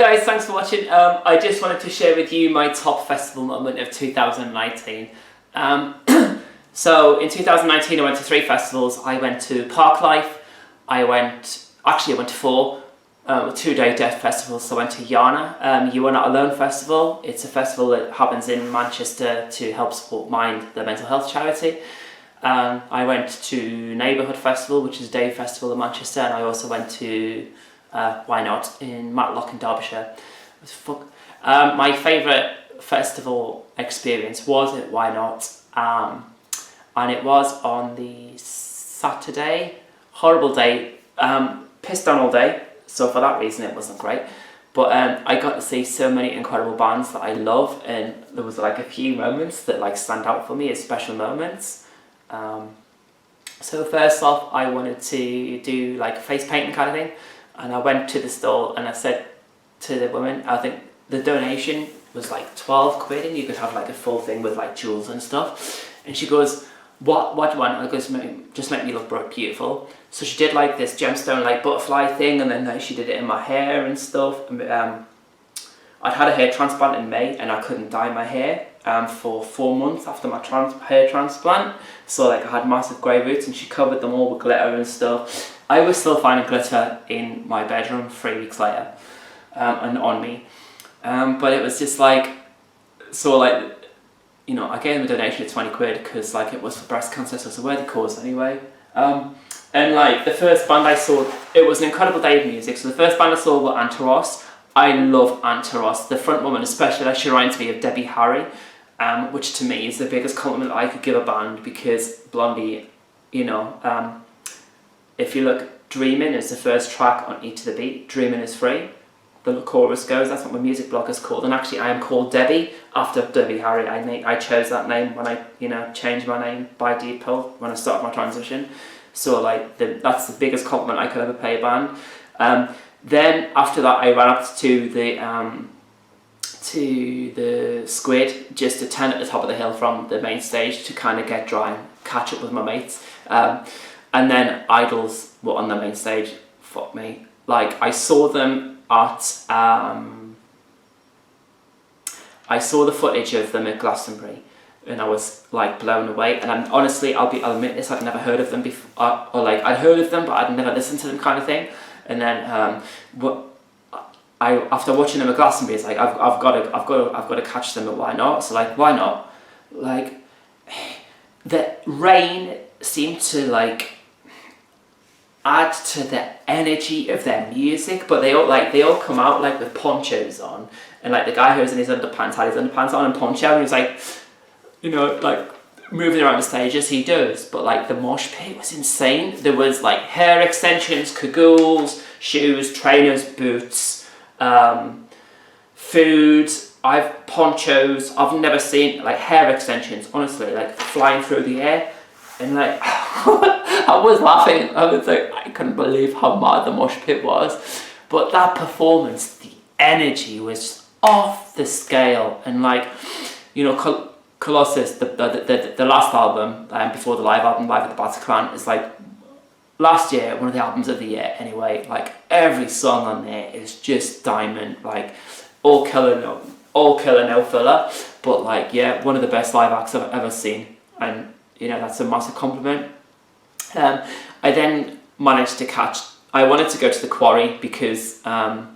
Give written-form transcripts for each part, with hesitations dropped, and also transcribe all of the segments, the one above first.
guys, thanks for watching. I just wanted to share with you my top festival moment of 2019. So in 2019 I went to 3 festivals. I went to Parklife, I went to 4 2-day deaf festivals. So I went to Yana, You Are Not Alone Festival. It's a festival that happens in Manchester to help support Mind, the mental health charity. I went to Neighbourhood Festival, which is a day festival in Manchester, and I also went to Why Not in Matlock in Derbyshire. My favourite festival experience was at Why Not, and it was on the Saturday. Horrible day, pissed on all day, so for that reason it wasn't great. But I got to see so many incredible bands that I love, and there was like a few moments that like stand out for me as special moments. So first off, I wanted to do like a face painting kind of thing, and I went to the stall and I said to the woman, I think the donation was like 12 quid and you could have like a full thing with like jewels and stuff. And she goes, what do you want? I goes, just make me look beautiful. So she did like this gemstone like butterfly thing, and then like, she did it in my hair and stuff. I'd had a hair transplant in May and I couldn't dye my hair for 4 months after my hair transplant. So like I had massive grey roots, and she covered them all with glitter and stuff. I was still finding glitter in my bedroom 3 weeks later and on me. But it was just like, so like, you know, I gave them a donation of 20 quid because like it was for breast cancer, so it's a worthy cause anyway. And like the first band I saw, it was an incredible day of music. So the first band I saw were Antaros. I love Antaros. The front woman especially, like, she reminds me of Debbie Harry, which to me is the biggest compliment I could give a band, because Blondie, you know, if you look, Dreamin' is the first track on Eat to the Beat. Dreaminisfree, the chorus goes, that's what my music blog is called. And actually I am called Debbie after Debbie Harry. I chose that name when I, you know, changed my name by default when I started my transition. So like that's the biggest compliment I could ever pay a band. Then after that I ran up to the Squid, just a 10 at the top of the hill from the main stage to kind of get dry and catch up with my mates. And then Idols were on the main stage. Fuck me. Like I saw them at I saw the footage of them at Glastonbury, and I was like blown away. And honestly, I'll admit this, I'd never heard of them before, or like I'd heard of them but I'd never listened to them kind of thing. And then after watching them at Glastonbury, it's like I've got to catch them at Why Not. So like Why Not, like the rain seemed to like add to the energy of their music, but they all come out like with ponchos on, and like the guy who was in his underpants had his underpants on and poncho, and he was like, you know, like moving around the stage as he does. But like the mosh pit was insane. There was like hair extensions, cagoules, shoes, trainers, boots, food, ponchos. I've never seen like hair extensions, honestly, like flying through the air. And like I was laughing, I was like, I couldn't believe how mad the mosh pit was. But that performance, the energy was off the scale. And like, you know, Colossus, the last album, before the live album, Live at the Bataclan, is like last year, one of the albums of the year anyway. Like every song on there is just diamond, like all killer, no filler. But like, yeah, one of the best live acts I've ever seen. And you know, that's a massive compliment. I then managed to I wanted to go to the Quarry because a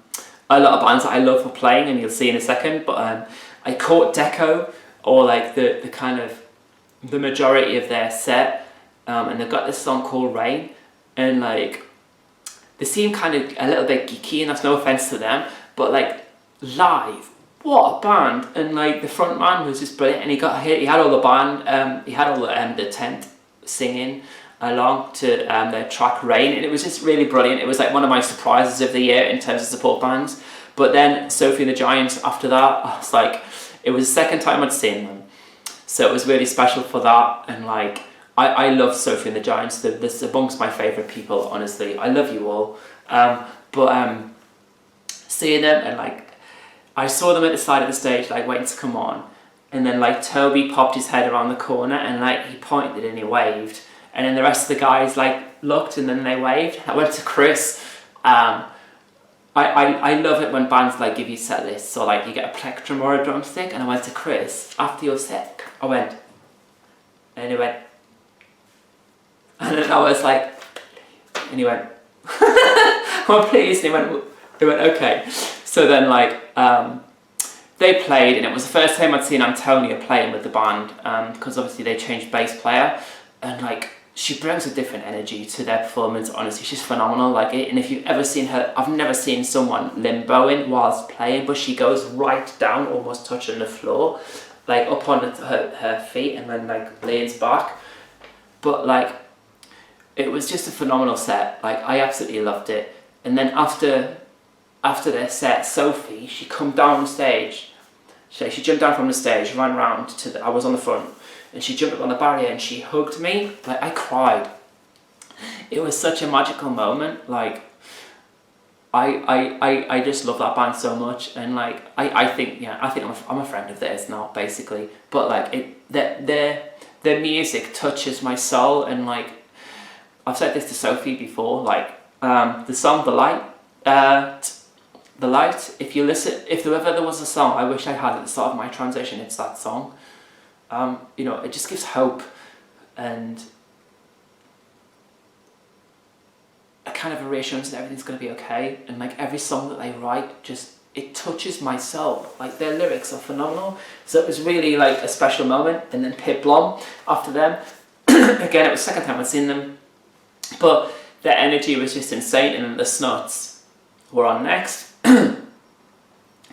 lot of bands that I love were playing, and you'll see in a second, but I caught Deco, or like the kind of the majority of their set, and they've got this song called Rain, and like they seem kind of a little bit geeky, and that's no offense to them, but like live, what a band. And like the front man was just brilliant, and he had all the band, he had all the tent singing along to their track Rain, and it was just really brilliant. It was like one of my surprises of the year in terms of support bands. But then Sophie and the Giants after that, I was like, it was the second time I'd seen them, so it was really special for that. And like I love Sophie and the Giants. This is amongst my favourite people, honestly. I love you all. But seeing them, and like I saw them at the side of the stage, like waiting to come on, and then like Toby popped his head around the corner and like he pointed and he waved, and then the rest of the guys like looked and then they waved. I went to Chris, I love it when bands like give you set lists, so like you get a plectrum or a drumstick, and I went to Chris after your set, I went, and he went, and then I was like, and he went, well please, and he went okay. So then like, they played, and it was the first time I'd seen Antonia playing with the band, because obviously they changed bass player, and like, she brings a different energy to their performance. Honestly, she's phenomenal. Like, and if you've ever seen her, I've never seen someone limboing whilst playing, but she goes right down, almost touching the floor, like up on her feet, and then like leans back. But like, it was just a phenomenal set. Like, I absolutely loved it. And then after their set, Sophie, she come down the stage. She jumped down from the stage, ran round to I was on the front, and she jumped up on the barrier and she hugged me. Like, I cried. It was such a magical moment. Like, I just love that band so much, and like, I think I'm a friend of theirs now, basically. But like, their music touches my soul, and like, I've said this to Sophie before, like, the song The Light, if there ever was a song I wish I had at the start of my transition, it's that song. You know, it just gives hope, and a kind of a reassurance that everything's going to be okay. And like, every song that they write, it touches my soul. Like, their lyrics are phenomenal. So it was really like a special moment. And then Pip Blom after them. Again, it was the second time I'd seen them, but their energy was just insane. And then the Snuts were on next.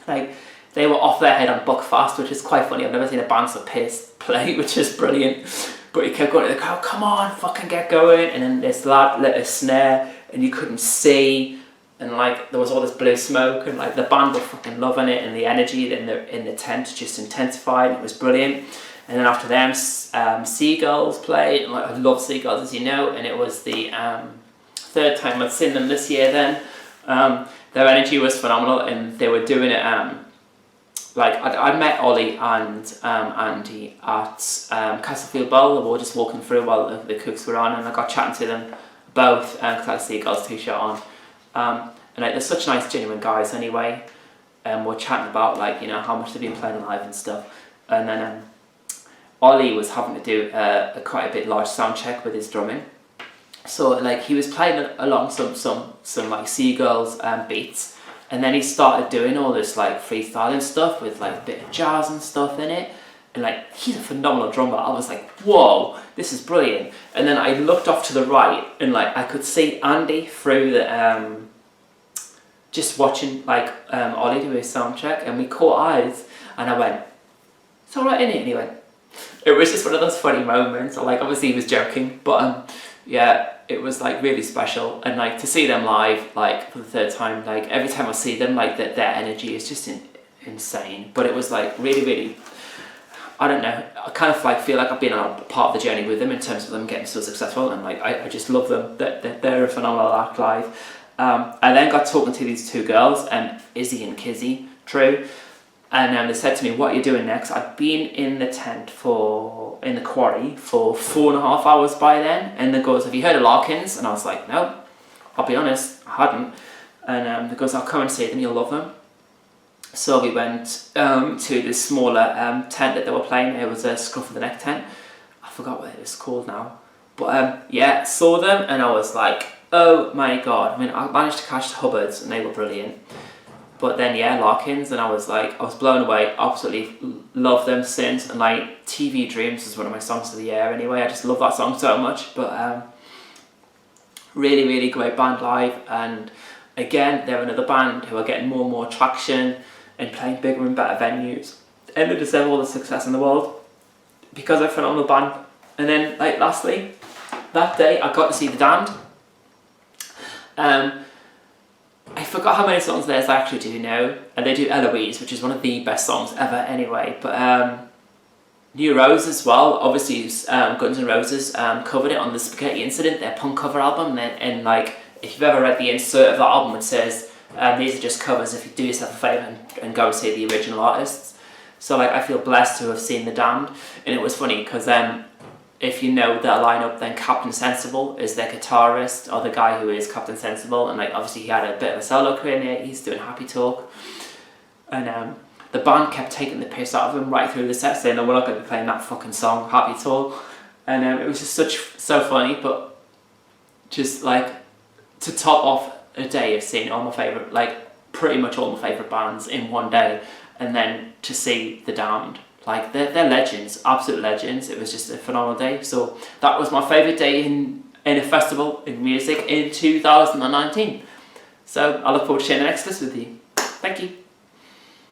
Like, they were off their head on Buckfast, which is quite funny. I've never seen a band so pissed play, which is brilliant. But he kept going to the crowd, come on, fucking get going. And then this lad lit a snare, and you couldn't see. And like, there was all this blue smoke, and like, the band were fucking loving it, and the energy in the tent just intensified. It was brilliant. And then after them, Seagulls played. And like, I love Seagulls, as you know. And it was the third time I'd seen them this year then. Their energy was phenomenal, and they were doing it, like, I met Ollie and Andy at Castlefield Bowl. We were just walking through while the Cooks were on, and I got chatting to them both, because I had a Seagulls t-shirt on. And like, they're such nice, genuine guys anyway. We're chatting about, like, you know, how much they've been playing live and stuff. And then Ollie was having to do a quite a bit large sound check with his drumming. So like, he was playing along some like Seagulls beats, and then he started doing all this like freestyling stuff with like a bit of jazz and stuff in it, and like, he's a phenomenal drummer. I was like, whoa, this is brilliant. And then I looked off to the right, and like, I could see Andy through the just watching like Ollie do his sound check, and we caught eyes, and I went, it's alright, innit? And he went, it was just one of those funny moments. Or like, obviously he was joking, but yeah, it was like really special. And like, to see them live, like, for the third time, like, every time I see them, like, their energy is just insane. But it was like really, really, I don't know, I kind of like feel like I've been on a part of the journey with them in terms of them getting so successful, and like, I just love them. They're a phenomenal act live. I then got talking to these two girls, Izzy and Kizzy, True. And they said to me, what are you doing next? I'd been in the tent in the quarry for 4.5 hours by then. And they goes, have you heard of Larkins? And I was like, no, I'll be honest, I hadn't. And they goes, I'll come and see them, you'll love them. So we went to this smaller tent that they were playing. It was a Scruff of the Neck tent. I forgot what it was called now. But yeah, saw them, and I was like, oh my God. I mean, I managed to catch the Hubbards, and they were brilliant. But then, yeah, Larkins, and I was blown away. Absolutely love them since. And like, TV Dreams is one of my songs of the year anyway. I just love that song so much. But really, really great band live. And again, they're another band who are getting more and more traction and playing bigger and better venues. And they deserve all the success in the world because they're a phenomenal band. And then, like, lastly, that day I got to see The Damned. I forgot how many songs theirs I actually do know, and they do Eloise, which is one of the best songs ever anyway. But New Rose as well, obviously Guns N' Roses covered it on the Spaghetti Incident, their punk cover album, and like, if you've ever read the insert of that album, it says these are just covers, if you do yourself a favour and go and see the original artists. So like, I feel blessed to have seen The Damned. And it was funny because if you know their lineup, then Captain Sensible is their guitarist, or the guy who is Captain Sensible, and like obviously he had a bit of a solo career here. He's doing Happy Talk, and the band kept taking the piss out of him right through the set, saying, "No, we're not going to be playing that fucking song, Happy Talk," and it was just so funny. But just like to top off a day of seeing all my favourite, like pretty much all my favourite bands in one day, and then to see The Damned. Like, they're legends, absolute legends. It was just a phenomenal day. So that was my favourite day in a festival in music in 2019. So I look forward to sharing the next list with you. Thank you.